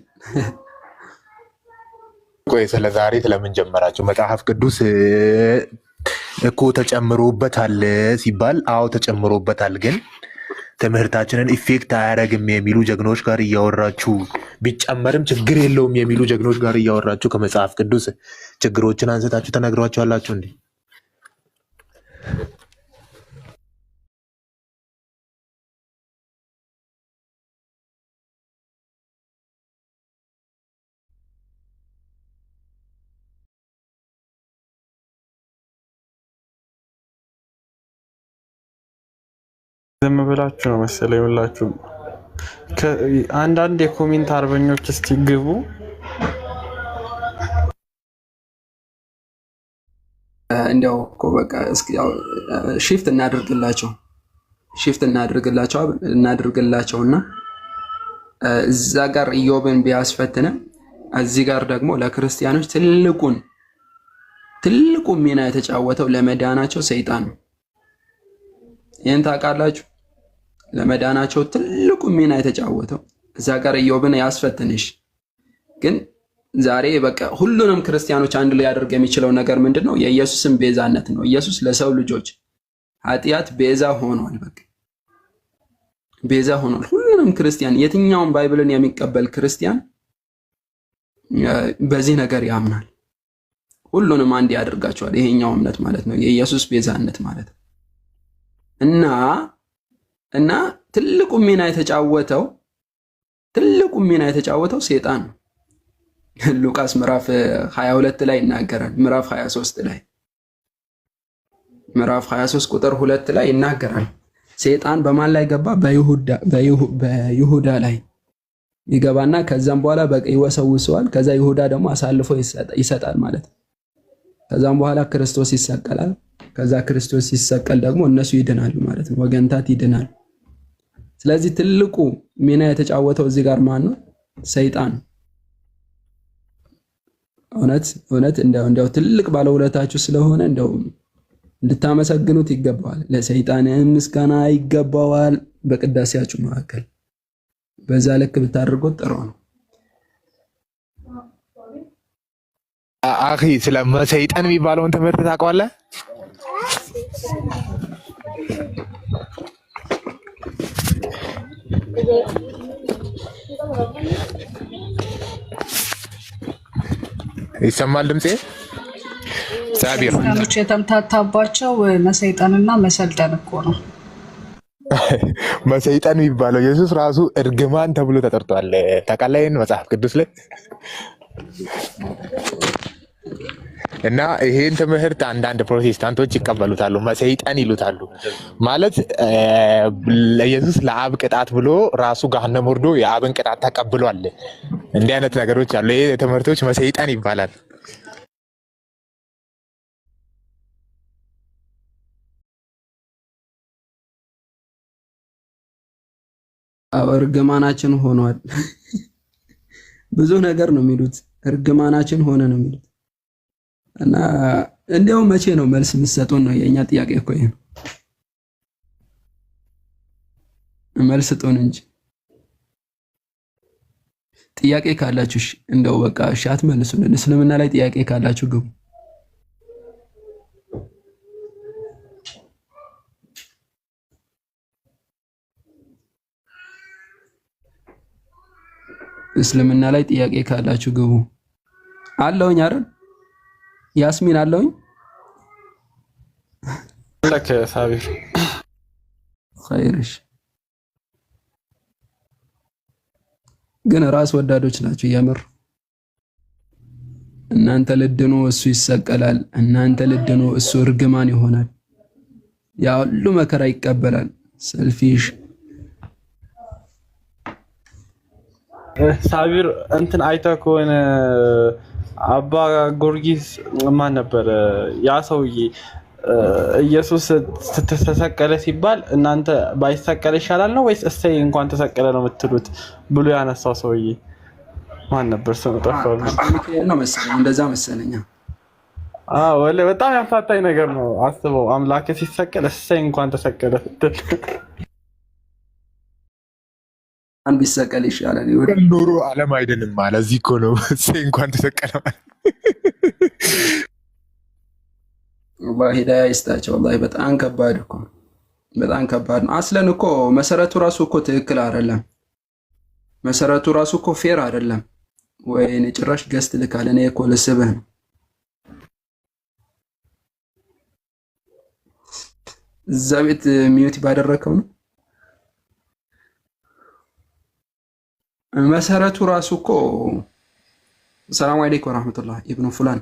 ቆይ ስለ ዛሬ ስለምን ጀመራችሁ? መጽሐፍ ቅዱስ እኮ ተጨምሮበታል ሲባል አዎ ተጨምሮበታል፣ ግን ትምህርታችንን ኢፌክት አያደርግም የሚሉ ጀግኖች ጋር እያወራችሁ ቢጨመርም ችግር የለውም የሚሉ ጀግኖች ጋር እያወራችሁ ከመጽሐፍ ቅዱስ ችግሮችን አንስታችሁ ተነግሯችኋላችሁ እንዴ? ዝም ብላችሁ ነው መሰለኝ ሁላችሁ። አንዳንድ የኮሜንት አርበኞች እስቲ ግቡ። እንዲያው እኮ በቃ እስኪ ያው ሺፍት እናድርግላቸውና እዛ ጋር ኢዮብን ቢያስፈትንም እዚህ ጋር ደግሞ ለክርስቲያኖች ትልቁ ሚና የተጫወተው ለመዳናቸው ሰይጣን ነው። ይህን ታውቃላችሁ? ለመዳናቸው ትልቁ ሚና የተጫወተው እዛ ጋር ኢዮብን ያስፈትንሽ። ግን ዛሬ በቃ ሁሉንም ክርስቲያኖች አንድ ላይ ያደርግ የሚችለው ነገር ምንድነው? የኢየሱስን ቤዛነት ነው። ኢየሱስ ለሰው ልጆች ኃጢአት ቤዛ ሆኗል። በቃ ቤዛ ሆኗል። ሁሉንም ክርስቲያን፣ የትኛውን ባይብልን የሚቀበል ክርስቲያን በዚህ ነገር ያምናል። ሁሉንም አንድ ያደርጋቸዋል። ይሄኛው እምነት ማለት ነው፣ የኢየሱስ ቤዛነት ማለት ነው። እና ትልቁ ሚና የተጫወተው ሰይጣን ነው። ሉቃስ ምዕራፍ 22 ላይ ይናገራል። ምዕራፍ 23 ቁጥር 2 ላይ ይናገራል። ሰይጣን በማን ላይ ገባ? በይሁዳ ላይ ይገባና ከዛም በኋላ በቃ ይወሰውሰዋል። ከዛ ይሁዳ ደግሞ አሳልፎ ይሰጣል ማለት ነው። ከዛም በኋላ ክርስቶስ ይሰቀላል። ከዛ ክርስቶስ ሲሰቀል ደግሞ እነሱ ይድናሉ ማለት ነው። ወገንታት ይድናሉ። ስለዚህ ትልቁ ሚና የተጫወተው እዚህ ጋር ማን ነው? ሰይጣን። እውነት እንደው ትልቅ ባለውለታችሁ ስለሆነ እንደው እንድታመሰግኑት ይገባዋል። ለሰይጣን ምስጋና ይገባዋል። በቅዳሴያችሁ መካከል በዛ ልክ ብታደርጉት ጥሩ ነው። አኺ ስለ ሰይጣን የሚባለውን ትምህርት ታውቀዋለህ? ይሰማል ድምጼ? ሳቢር የተምታታባቸው መሰይጠንና መሰልጠን እኮ ነው። መሰይጠን የሚባለው ኢየሱስ ራሱ እርግማን ተብሎ ተጠርቷል። ታውቃለህ መጽሐፍ ቅዱስ ላይ። እና ይሄን ትምህርት አንዳንድ ፕሮቴስታንቶች ይቀበሉታሉ፣ መሰይጠን ይሉታሉ። ማለት ኢየሱስ ለአብ ቅጣት ብሎ ራሱ ገሃነም ወርዶ የአብን ቅጣት ተቀብሏል። እንዲህ አይነት ነገሮች አሉ። ይሄ ትምህርቶች መሰይጠን ይባላል። እርግማናችን ሆኗል። ብዙ ነገር ነው የሚሉት። እርግማናችን ሆነ ነው የሚሉት። እና እንዲያው መቼ ነው መልስ የምትሰጡን ነው የኛ ጥያቄ እኮ ይሄ ነው። መልስ ስጡን እንጂ ጥያቄ ካላችሁ እንደው በቃ እሺ አትመልሱልን። እስልምና ላይ ጥያቄ ካላችሁ ግቡ። እስልምና ላይ ጥያቄ ካላችሁ ግቡ። አለውኝ አይደል? ያስሚን አለውኝ ለከ ሳቢር ኸይርሽ። ግን ራስ ወዳዶች ናቸው የምር። እናንተ ልድኑ እሱ ይሰቀላል፣ እናንተ ልድኑ እሱ እርግማን ይሆናል። ያ ሁሉ መከራ ይቀበላል። ሰልፊሽ ሳቢር እንትን አይተህ ከሆነ አባ ጊዮርጊስ ማን ነበር ያ ሰውዬ? ኢየሱስ ተሰቀለ ሲባል እናንተ ባይሰቀል ይሻላል ነው ወይስ እሰይ እንኳን ተሰቀለ ነው የምትሉት ብሎ ያነሳው ሰውዬ ማን ነበር ስሙ? ጠፋብኝ። ሚካኤል ነው መሰለኝ፣ እንደዛ መሰለኝ። ወላሂ በጣም ያፋታኝ ነገር ነው። አስበው አምላክ ሲሰቀል እሰይ እንኳን ተሰቀለ ስትል አንድ ቢሰቀል ይሻላል ኑሮ ዓለም አይደለም ማለት እዚህ እኮ ነው። እሰይ እንኳን ተሰቀለ ማለት ወላሂ ሂዳያ ይስጣቸው። ወላሂ በጣም ከባድ እኮ በጣም ከባድ ነው። አስለን እኮ መሰረቱ ራሱ እኮ ትክክል አይደለም። መሰረቱ ራሱ እኮ ፌር አይደለም። ወይኔ ጭራሽ ገስት ልካል። እኔ እኮ ልስብህ ነው። እዛ ቤት ሚዩት ባደረከው ነው መሰረቱ ራሱ እኮ። ሰላም አለይኩም ወራህመቱላህ ኢብኑ ፉላን።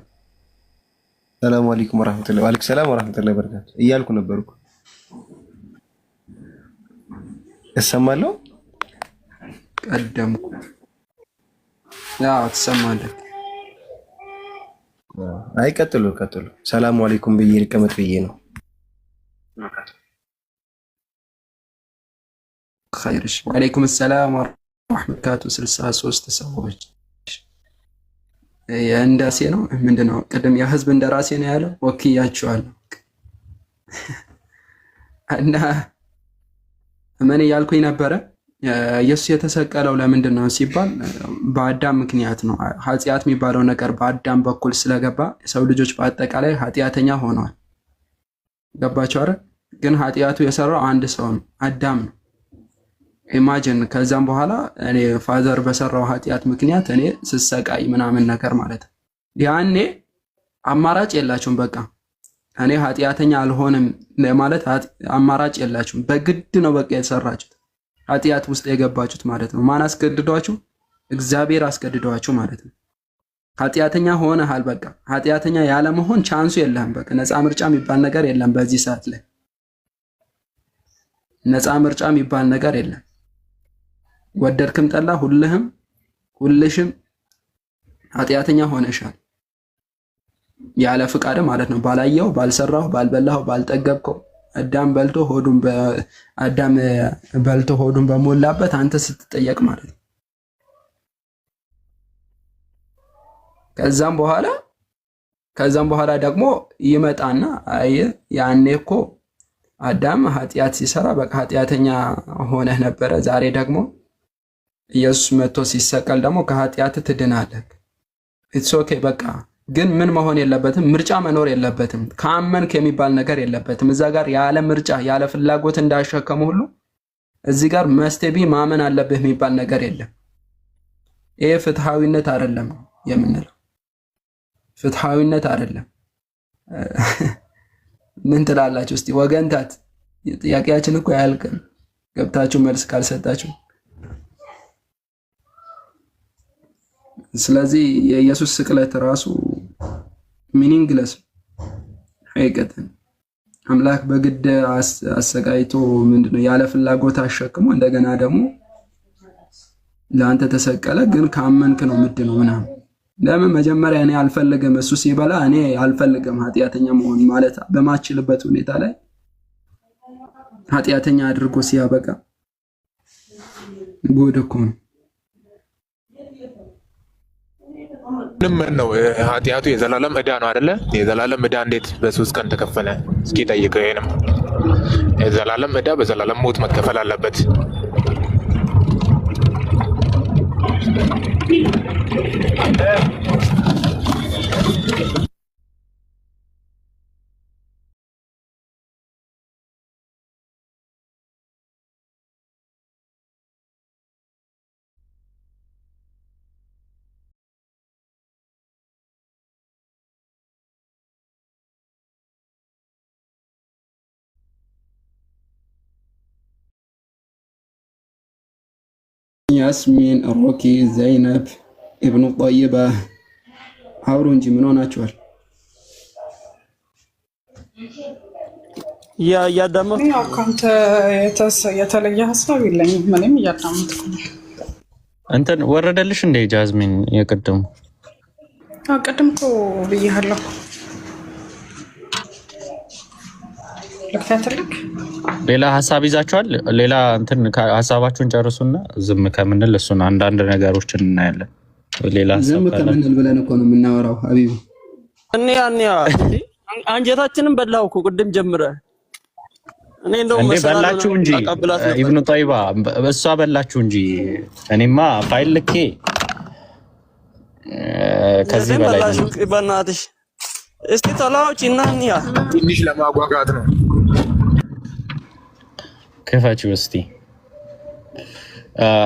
ሰላም አለይኩም ወራህመቱላህ ወአለይኩም ሰላም ወራህመቱላህ በረካቱ እያልኩ ነበርኩ። እሰማለሁ ቀደምኩ። ያው ትሰማለህ። አይ ቀጥሉ። ሰላም አለይኩም ብዬ ልቀመጥ ብዬ ነው። ኸይርሽ ወአለይኩም ሰላም ወራህመቱላሂ 63 ሰዎች የእንዳሴ ነው ምንድነው? ቅድም የህዝብ እንደራሴ ነው ያለው። ወክያቸዋለሁ እና ምን እያልኩኝ ነበረ? ኢየሱስ የተሰቀለው ለምንድን ነው ሲባል በአዳም ምክንያት ነው። ኃጢአት የሚባለው ነገር በአዳም በኩል ስለገባ የሰው ልጆች በአጠቃላይ ኃጢአተኛ ሆነዋል። ገባቸው አይደል? ግን ኃጢአቱ የሰራው አንድ ሰው ነው፣ አዳም ነው። ኢማጂን ከዛም በኋላ እኔ ፋዘር በሰራው ኃጢአት ምክንያት እኔ ስሰቃይ ምናምን ነገር ማለት ነው። ያኔ አማራጭ የላችሁም። በቃ እኔ ኃጢአተኛ አልሆንም ለማለት አማራጭ የላችሁም። በግድ ነው በቃ የተሰራችሁት ኃጢአት ውስጥ የገባችሁት ማለት ነው። ማን አስገድዷችሁ? እግዚአብሔር አስገድዷችሁ ማለት ነው። ኃጢአተኛ ሆነሃል። በቃ ኃጢአተኛ ያለመሆን ቻንሱ የለህም። በቃ ነፃ ምርጫ የሚባል ነገር የለም። በዚህ ሰዓት ላይ ነፃ ምርጫ የሚባል ነገር የለም። ወደድክም ጠላ ሁልሽም ኃጢአተኛ ሆነሻል። ያለ ፍቃድ ማለት ነው። ባላየው፣ ባልሰራው፣ ባልበላው፣ ባልጠገብከው አዳም በልቶ ሆዱን በሞላበት አንተ ስትጠየቅ ማለት ነው። ከዛም በኋላ ደግሞ ይመጣና አይ ያኔ እኮ አዳም ኃጢአት ሲሰራ በቃ ኃጢአተኛ ሆነህ ነበረ። ዛሬ ደግሞ ኢየሱስ መጥቶ ሲሰቀል ደግሞ ከኃጢአት ትድናለህ። ኢትስ ኦኬ በቃ ግን ምን መሆን የለበትም? ምርጫ መኖር የለበትም። ካመንክ የሚባል ነገር የለበትም። እዛ ጋር ያለ ምርጫ ያለ ፍላጎት እንዳሸከሙ ሁሉ እዚህ ጋር መስቴቢ ማመን አለብህ የሚባል ነገር የለም። ይሄ ፍትሃዊነት አይደለም የምንለው፣ ፍትሃዊነት አይደለም። ምን ትላላችሁ እስቲ ወገንታት? ጥያቄያችን እኮ አያልቅም። ገብታችሁ መልስ ካልሰጣችሁ ስለዚህ የኢየሱስ ስቅለት ራሱ ሚኒንግለስ ሐቂቀትን አምላክ በግድ አሰቃይቶ ምንድነው ያለ ፍላጎት አሸክሞ እንደገና ደግሞ ለአንተ ተሰቀለ። ግን ካመንክ ነው ምንድነው ምናምን። ለምን መጀመሪያ እኔ አልፈልግም እሱ ሲበላ እኔ አልፈልግም ኃጢአተኛ መሆን ማለት በማችልበት ሁኔታ ላይ ኃጢአተኛ አድርጎ ሲያበቃ ጉድ እኮ ነው። ምን ነው ኃጢአቱ የዘላለም ዕዳ ነው አይደለ? የዘላለም ዕዳ እንዴት በ3 ቀን ተከፈለ? እስኪ ጠይቀው። ይሄንም የዘላለም ዕዳ በዘላለም ሞት መከፈል አለበት። ያስሚን፣ ሮኪ፣ ዘይነብ፣ ኢብኑ ጠይባ አውሩ እንጂ ምን ሆናችኋል? እያዳመጥኩ ነው። ካንተ የተለየ ሀሳብ የለኝም። ምንም እያዳመጥኩ ነው። እንትን ወረደልሽ እንደ ጃዝሚን የቅድሙ ቅድም እኮ ብያለሁ። ልክታትልክ ሌላ ሀሳብ ይዛችኋል? ሌላ እንትን ሀሳባችሁን ጨርሱና ዝም ከምንል እሱን አንዳንድ ነገሮችን እናያለን። ሌላ ሀሳብ ዝም ካለ ከምንል ብለን እኮ ነው የምናወራው ሀቢቢ። እንያ አንጀታችንን በላው እኮ ቅድም ጀምረህ እኔ እንደውም እንዴ መሰላል በላችሁ እንጂ አቀብላት ነበር። ኢብኑ ጠይባ እሷ በላችሁ እንጂ እኔማ ፋይል ልኬ ከዚህ በላይ በላችሁ በእናትሽ። እስቲ ተላውጪና እንያ ትንሽ ለማጓጓት ነው። ክፈችው እስቲ።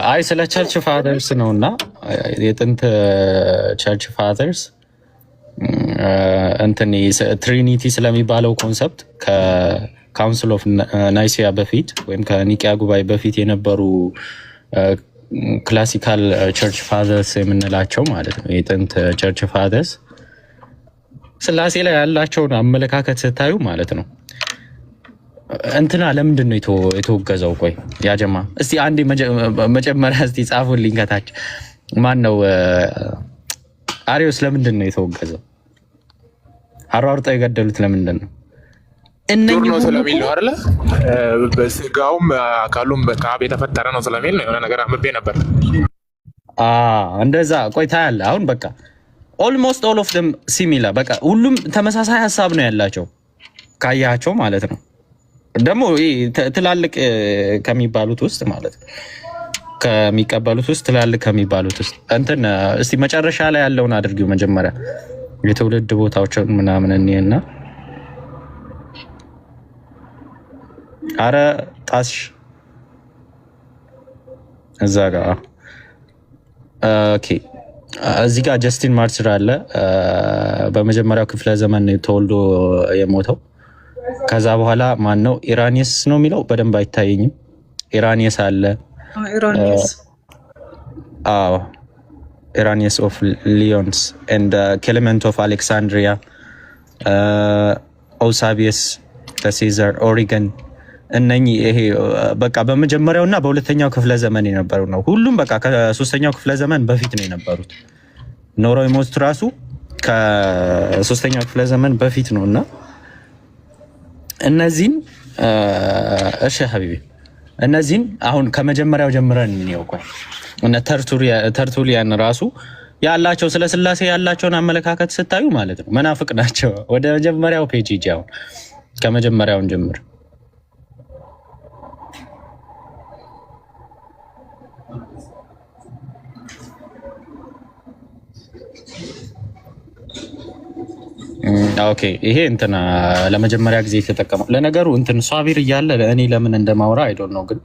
አይ ስለ ቸርች ፋዘርስ ነውና የጥንት ቸርች ፋዘርስ እንትን ትሪኒቲ ስለሚባለው ኮንሰፕት ከካውንስል ኦፍ ናይሲያ በፊት ወይም ከኒቂያ ጉባኤ በፊት የነበሩ ክላሲካል ቸርች ፋዘርስ የምንላቸው ማለት ነው። የጥንት ቸርች ፋዘርስ ስላሴ ላይ ያላቸውን አመለካከት ስታዩ ማለት ነው እንትና ለምንድን ነው የተወገዘው? ቆይ ያጀማ እስቲ አንዴ መጀመሪያ እስቲ ጻፉልኝ ከታች ማን ነው አሪዮስ ለምንድን ነው የተወገዘው? አሯሩጠው የገደሉት ለምንድን ነው? ዱር ነው ስለሚል ነው አይደለ? በስጋውም አካሉም ከአብ የተፈጠረ ነው ስለሚል ነው። የሆነ ነገር አንብቤ ነበር። እንደዛ ቆይታ ያለ አሁን በቃ ኦልሞስት ኦል ኦፍ ደም ሲሚላር በቃ ሁሉም ተመሳሳይ ሀሳብ ነው ያላቸው ካያቸው ማለት ነው። ደግሞ ትላልቅ ከሚባሉት ውስጥ ማለት ነው ከሚቀበሉት ውስጥ ትላልቅ ከሚባሉት ውስጥ እንትን እስቲ መጨረሻ ላይ ያለውን አድርጊው መጀመሪያ የትውልድ ቦታዎችን ምናምን እኔና አረ ጣስሽ እዛ ጋር ኦኬ እዚህ ጋር ጀስቲን ማርትር አለ። በመጀመሪያው ክፍለ ዘመን ተወልዶ የሞተው። ከዛ በኋላ ማን ነው ኢራኒየስ ነው የሚለው በደንብ አይታየኝም። ኢራኒየስ አለ። ኢራኒየስ ኦፍ ሊዮንስ ኤንድ ክሌመንት ኦፍ አሌክሳንድሪያ፣ ኦሳቢየስ ሴዛር ኦሪገን እነኚህ ይሄ በቃ በመጀመሪያውና በሁለተኛው ክፍለ ዘመን የነበሩ ነው። ሁሉም በቃ ከሶስተኛው ክፍለ ዘመን በፊት ነው የነበሩት። ኖሮ የሞቱት ራሱ ከሶስተኛው ክፍለ ዘመን በፊት ነው። እና እነዚህን እሺ ሀቢቢ እነዚህን አሁን ከመጀመሪያው ጀምረን እንየው። ቆይ እነ ተርቱሊያን ራሱ ያላቸው ስለ ስላሴ ያላቸውን አመለካከት ስታዩ ማለት ነው መናፍቅ ናቸው። ወደ መጀመሪያው ፔጅ ሂጂ። አሁን ከመጀመሪያውን ጀምር። ኦኬ ይሄ እንትና ለመጀመሪያ ጊዜ የተጠቀመው ለነገሩ እንትን ሷቢር እያለ እኔ ለምን እንደማውራ አይዶን ነው፣ ግን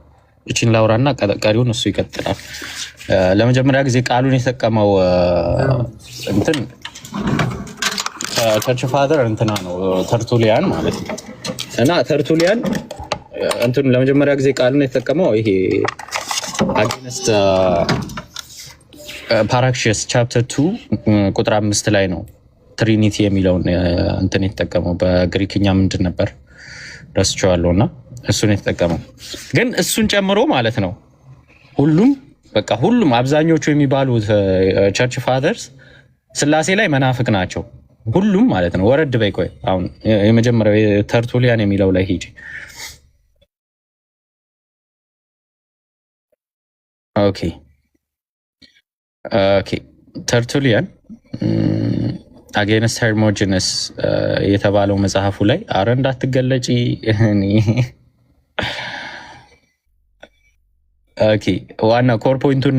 እቺን ላውራና ቀሪውን እሱ ይቀጥላል። ለመጀመሪያ ጊዜ ቃሉን የተጠቀመው እንትን ቸርች ፋዘር እንትና ነው ተርቱሊያን ማለት ነው። እና ተርቱሊያን እንትን ለመጀመሪያ ጊዜ ቃሉን የተጠቀመው ይሄ አጌንስት ፓራክሽስ ቻፕተር 2 ቁጥር 5 ላይ ነው። ትሪኒቲ የሚለውን እንትን የተጠቀመው በግሪክኛ ምንድን ነበር ረስቼዋለሁ። እና እሱን የተጠቀመው ግን እሱን ጨምሮ ማለት ነው ሁሉም በቃ ሁሉም አብዛኞቹ የሚባሉት ቸርች ፋዘርስ ስላሴ ላይ መናፍቅ ናቸው። ሁሉም ማለት ነው። ወረድ በይ ቆይ አሁን የመጀመሪያው ተርቱሊያን የሚለው ላይ ሂጂ። ኦኬ ተርቱሊያን አጌንስት ሄርሞጂነስ የተባለው መጽሐፉ ላይ አረ እንዳትገለጪ ኦኬ ዋና ኮር ፖይንቱን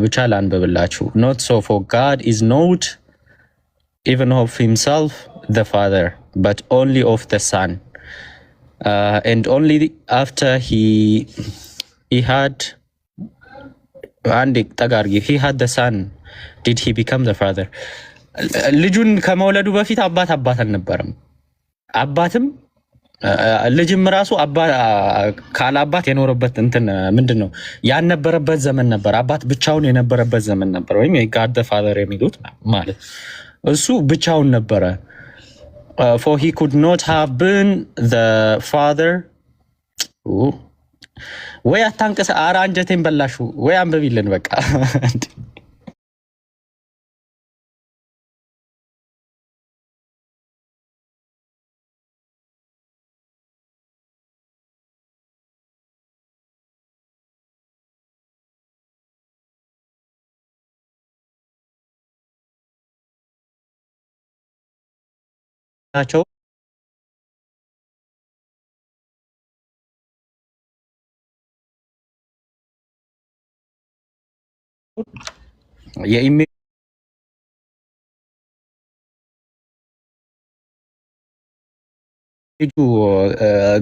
ብቻ ላንብብላችሁ። ኖት ሶ ፎር ጋድ ኢዝ ኖት even of himself the father but only of the son and only after he had he had the son did he become the father። ልጁን ከመውለዱ በፊት አባት አልነበረም። አባትም ልጅም ራሱ ካለ አባት የኖረበት እንትን ምንድን ነው ያልነበረበት ዘመን ነበር። አባት ብቻውን የነበረበት ዘመን ነበር፣ ወይም ጋድ ዘ ፋዘር የሚሉት ማለት እሱ ብቻውን ነበረ። for he could not have been the father ወይ አታንቀስ። ኧረ አንጀቴን በላሹ። ወይ አንብቢልን በቃ ናቸው የኢሜጁ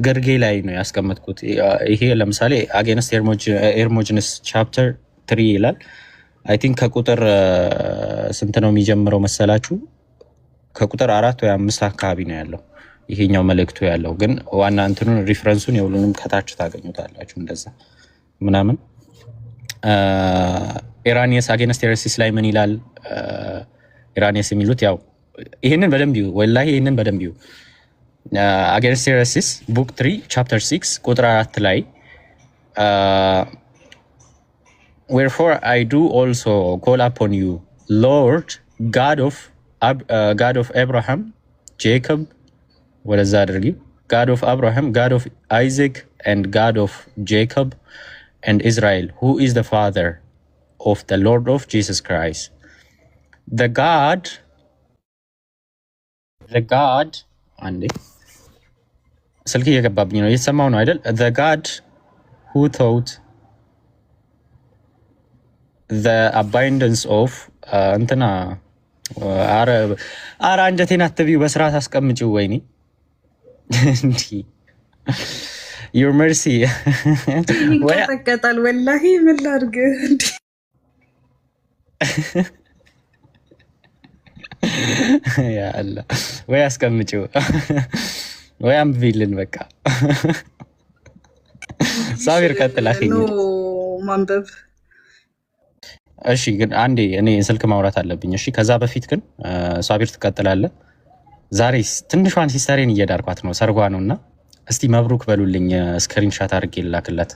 ግርጌ ላይ ነው ያስቀመጥኩት። ይሄ ለምሳሌ አጌንስት ኤርሞጅንስ ቻፕተር 3 ይላል። አይ ቲንክ ከቁጥር ስንት ነው የሚጀምረው መሰላችሁ? ከቁጥር 4 ወይ 5 አካባቢ ነው ያለው ይሄኛው መልእክቱ ያለው። ግን ዋና እንትኑን ሪፈረንሱን የሁሉንም ከታች ታገኙታላችሁ። እንደዛ ምናምን ኢራኒየስ አጌንስት ሄረሲስ ላይ ምን ይላል? ኢራኒየስ የሚሉት ያው ይሄንን በደንብ ይዩ፣ ወላሂ ይሄንን በደንብ ይዩ። አጌንስት ሄረሲስ ቡክ 3 ቻፕተር 6 ቁጥር 4 ላይ wherefore I do also call upon you Lord God of Abraham Jacob ወደዛ አድርጊ God of Abraham God of Isaac and God of Jacob and Israel who is the father of the Lord of Jesus Christ the God አንዴ ስልክ እየገባብኝ ነው እየተሰማው ነው አይደል? the God who taught the abundance of እንትና አረ አንጀቴን አትቢው በስርዓት አስቀምጪው። ወይኔ እንዲ your mercy ወይ ተቀጣል ወላሂ ምን ላድርግ እንዲ ያ አላህ ወይ አስቀምጪው ወይ አንብቢልን በቃ። ሳቢር ቀጥል አኺ ማንበብ እሺ ግን አንዴ እኔ ስልክ ማውራት አለብኝ። እሺ ከዛ በፊት ግን ሳቢር ትቀጥላለህ። ዛሬ ትንሿን ሲስተሬን እየዳርኳት ነው፣ ሰርጓ ነውና እስቲ መብሩክ በሉልኝ። ስክሪንሻት አድርጌ ልላክላት።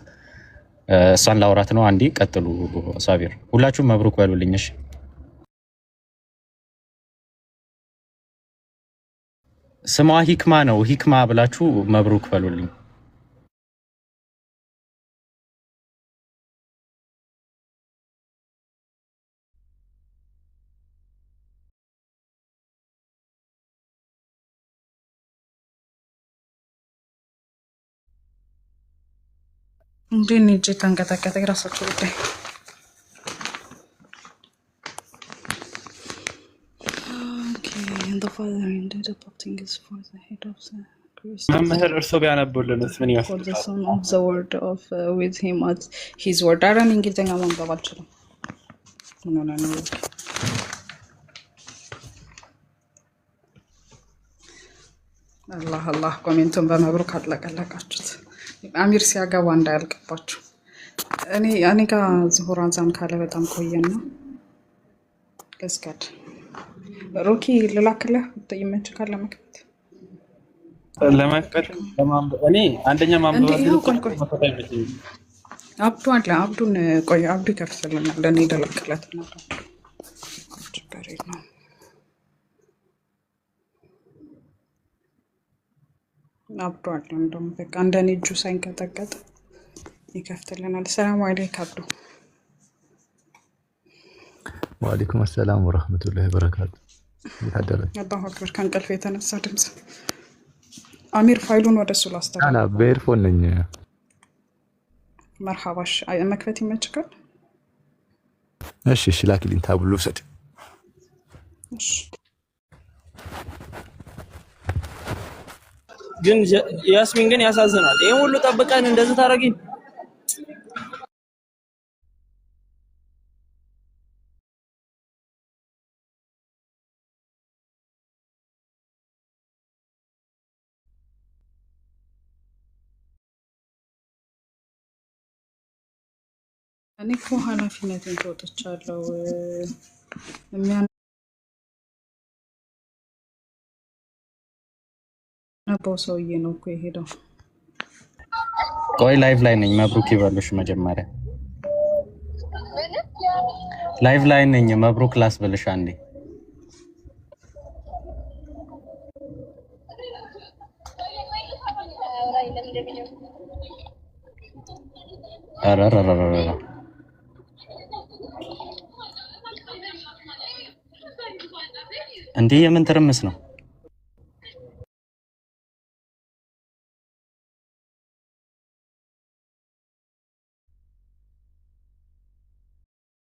እሷን ላውራት ነው። አንዴ ቀጥሉ ሳቢር፣ ሁላችሁም መብሩክ በሉልኝ። እሺ ስሟ ሂክማ ነው። ሂክማ ብላችሁ መብሩክ በሉልኝ። እንዴት ነው እጄ ተንቀጠቀጠ? የራሳችሁ ጉዳይ። መምህር እርሶ ቢያነቡልንስ ምን ይመስላል? ኧረ እኔ እንግሊዝኛ ማንበብ አልችልም። ምን ሆነ ነው? አላህ ኮሜንቱን በመብሩክ አጥለቀለቃችሁት። አሚር ሲያገባ እንዳያልቅባችሁ። እኔ ጋር ዙሁር አዛን ካለ በጣም ቆየና ገዝጋድ ሮኪ ልላክልህ ይመችካል ለመክፈት እኔ አንደኛ ማንበብ አብዱ አለ። አብዱን ቆይ አብዱ ይከፍትልናል። ለእኔ ልላክለት ነው ችግር የለውም። አብዱ አለ እንደውም በቃ እንደኔ እጁ ሳይንቀጠቀጥ ይከፍትልናል። ሰላም አለይኩም አብዱ። ወአለይኩም ሰላም ወራህመቱላሂ ወበረካቱ። ይታደረ አላሁ አክበር። ከእንቅልፍ የተነሳ ድምጽ። አሚር ፋይሉን ወደሱ ላስተላልፍ። አና በኤርፎን ነኝ። መርሐባሽ መክፈት ይመችካል? እሺ ላኪልኝ። ታብሉ ሰድ እሺ ግን ያስሚን ግን ያሳዝናል። ይሄን ሁሉ ጠብቀን እንደዚህ ታረጊኝ? እኔ እኮ ኃላፊነቴን ተወጥቻለሁ። ነባው ሰውዬ ነው እኮ የሄደው። ቆይ ላይቭ ላይ ነኝ። መብሩክ ይበሉሽ። መጀመሪያ ላይቭ ላይ ነኝ። መብሩክ ላስበልሽ አንዴ። አራራራራ እንዴ የምን ትርምስ ነው?